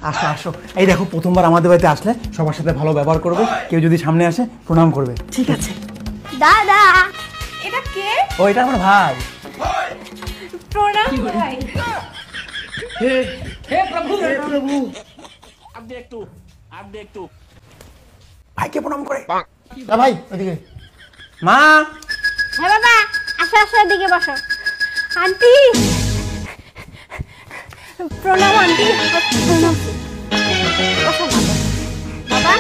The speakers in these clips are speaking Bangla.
আসো আসো। এই দেখো, প্রথমবার আমাদের বাড়িতে আসলে সবার সাথে ভালো ব্যবহার করবে, কেউ যদি সামনে আসে প্রণাম করবে। ঠিক আছে। দাদা, এটা কে? ও, এটা আমার ভাই। প্রণাম ভাই। हे प्रभु अब देख तू ভাইকে প্রণাম করে। না ভাই, ওইদিকে। মা। হ্যাঁ বাবা, আসো আসো, এদিকে বসো। আন্টি প্রণাম। আন্টি প্রণাম। বসো বাবা।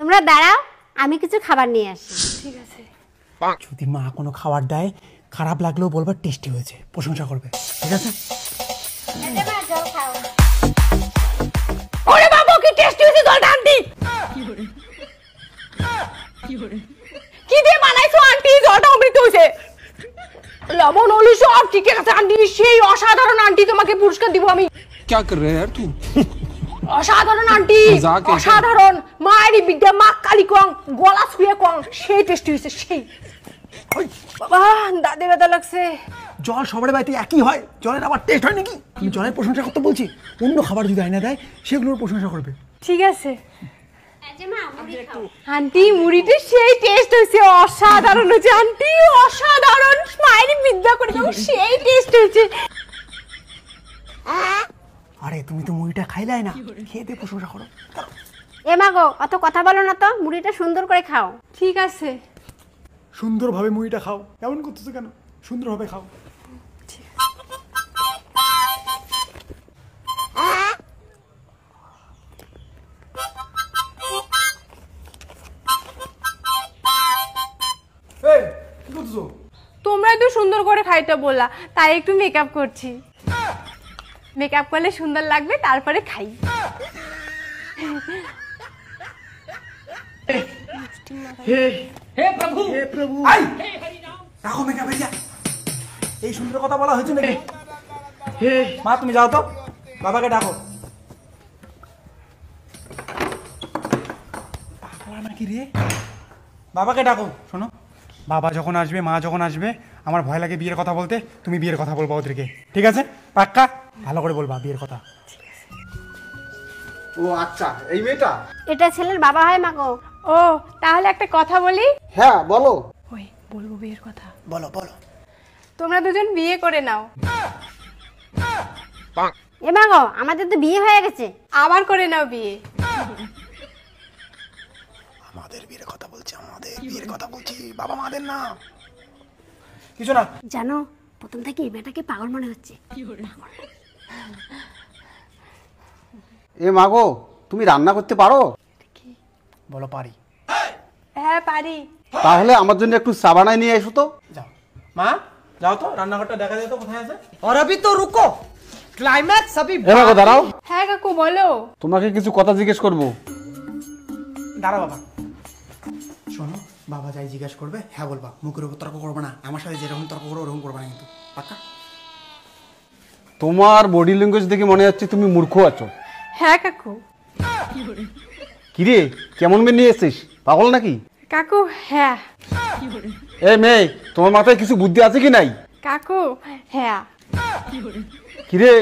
তোমরা দাঁড়াও, আমি কিছু খাবার নিয়ে আসি। ঠিক আছে। যদি মা কোনো খাবার দেয়, খারাপ লাগলেও বলবে টেস্টি হয়েছে, প্রশংসা করবে, ঠিক আছে? জল খাও। ওরে বাবা, কি টেস্টি হয়েছে জলটা আন্টি। কি দিয়ে বানাইছো আন্টি? জলটা অমৃত হয়েছে, লবণ হলু সব ঠিক আছে আন্টি। সেই অসাধারণ আন্টি, তোমাকে পুরস্কার দিব আমি। क्या कर रहे हैं यार तू অসাধারণ আন্টি, মজাক এটা। অসাধারণ। মায়েরই বিদ্যা, মা কালী কং, গলা ছুঁয়ে কং, সেই টেস্টি হয়েছে সেই। বাবা, দাদে ব্যথা লাগছে। জল সবার বাড়িতে একই হয়, জলের আবার টেস্ট হয় নাকি? আমি জলের প্রশংসা করতে বলছি, অন্য খাবার যদি আয়না দেয় সেগুলোর প্রশংসা করবে। ঠিক আছে মা, মুড়ি খাও। আন্টি, মুড়িটা সেই টেস্ট হয়েছে, অসাধারণ হয়েছে আন্টি, অসাধারণ। মায়েরই বিদ্যা করে দাও, সেই টেস্ট হয়েছে। আরে তুমি তো মুড়িটা খাইলাই না, খেয়ে দিয়ে প্রশংসা করো। এ মা গো, অত কথা বলো না তো, মুড়িটা সুন্দর করে খাও। ঠিক আছে। সুন্দরভাবে মুড়িটা খাও। এমন করতেছো কেন? সুন্দরভাবে খাও। এই, কি করতেছো? তোমরাই তো সুন্দর করে খাইতে বললা, তাই একটু মেকআপ করছি। মেকআপ করলে সুন্দর লাগবে, তারপরে খাই। हे प्रभु হে প্রভু। আই, রাখো মেকআপ এরিয়া। এই সুন্দর কথা বলা হয়েছে নাকি? মা, তুমি যাও তো, বাবাকে ডাকো। পাগলা নাকি রে? বাবাকে ডাকো। শোনো, বাবা যখন আসবে, মা যখন আসবে, আমার ভয় লাগে বিয়ের কথা বলতে, তুমি বিয়ের কথা বলবা ওদেরকে, ঠিক আছে? পাক্কা? ভালো করে বলবা বিয়ের কথা। ও আচ্ছা, এই মেয়েটা? এটা ছেলের বাবা হয় মা গো। ও, তাহলে একটা কথা বলি। হ্যাঁ বলো। ওই বলবো বিয়ের কথা। বলো বলো। তোমরা দুজন বিয়ে করে নাও। এ মা গো, আমাদের তো বিয়ে হয়ে গেছে। আবার করে নাও বিয়ে। আমাদের বিয়ের কথা বলছি, আমাদের বিয়ের কথা বলছি, বাবা মাদের না। কিছু না। জানো, প্রথম থেকে এই মেয়েটাকে পাগল মনে হচ্ছে। এ মাগো, তুমি রান্না করতে পারো? বলো পারি। হ্যাঁ পারি। তাহলে আমার জন্য একটু চা বানায় নিয়ে এসো তো। যাও মা, যাও তো, রান্নাঘরটা দেখা যায় তো কোথায় আছে। और अभी तो रुको, क्लाइमैक्स अभी। এ মাগো দাঁড়াও, হ্যাঁ কাকু বলো। তোমাকে কিছু কথা জিজ্ঞেস করবো। দাঁড়া বাবা। শোনো, বাবা যাই জিজ্ঞাসা করবে হ্যাঁ বলবা, মুখের উপর তর্ক করবে না। আমার সাথে যেরকম তর্ক করো ওরকম করবে না কিন্তু, পাক্কা? তোমার বডি ল্যাঙ্গুয়েজ দেখে মনে হচ্ছে তুমি মূর্খ আছো। হ্যাঁ কাকু। কিরে, কেমন মেয়ে নিয়ে এসেছিস? পাগল নাকি? কাকু হ্যাঁ। এ মেয়ে, তোমার মাথায় কিছু বুদ্ধি আছে কি নাই? কাকু হ্যাঁ। কিরে,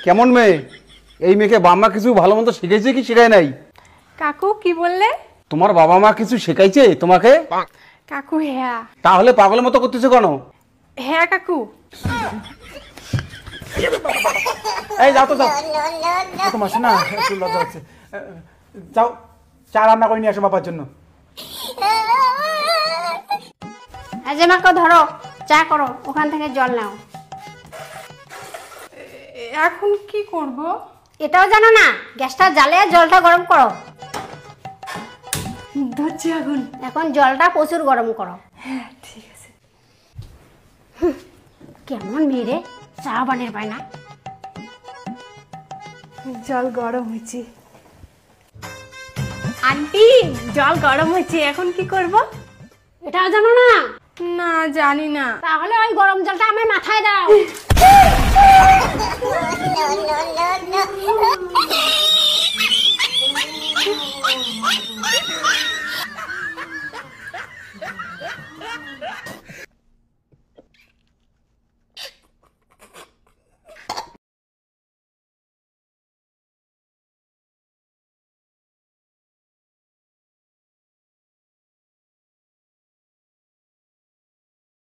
কেমন মেয়ে? এই মেয়েকে বাবা মা কিছু ভালো মন্দ শিখাইছে কি শেখায় নাই? কাকু কি বললে? তোমার বাবা মা কিছু শেখাইছে তোমাকে? কাকু হ্যাঁ। তাহলে পাগলের মতো করতেছো কেন? হ্যাঁ কাকু। এই যাও তো, যাও। তোমার শোনা একটু লজ্জা হচ্ছে। যাও, চা রান্না করে নিয়ে আসো বাবার জন্য। আজ মাকে ধরো, চা করো, ওখান থেকে জল নাও। এখন কি করব? এটাও জানো না? গ্যাসটা জ্বালিয়ে জলটা গরম করো। ধরছি আগুন। এখন জলটা প্রচুর গরম করো। হ্যাঁ ঠিক আছে। কেমন মেয়ে রে, চা বানের পায় না। জল গরম হয়েছে। আন্টি, জল গরম হয়েছে, এখন কি করব? এটাও জানো না? না জানি না। তাহলে ওই গরম জলটা আমার মাথায় দাও।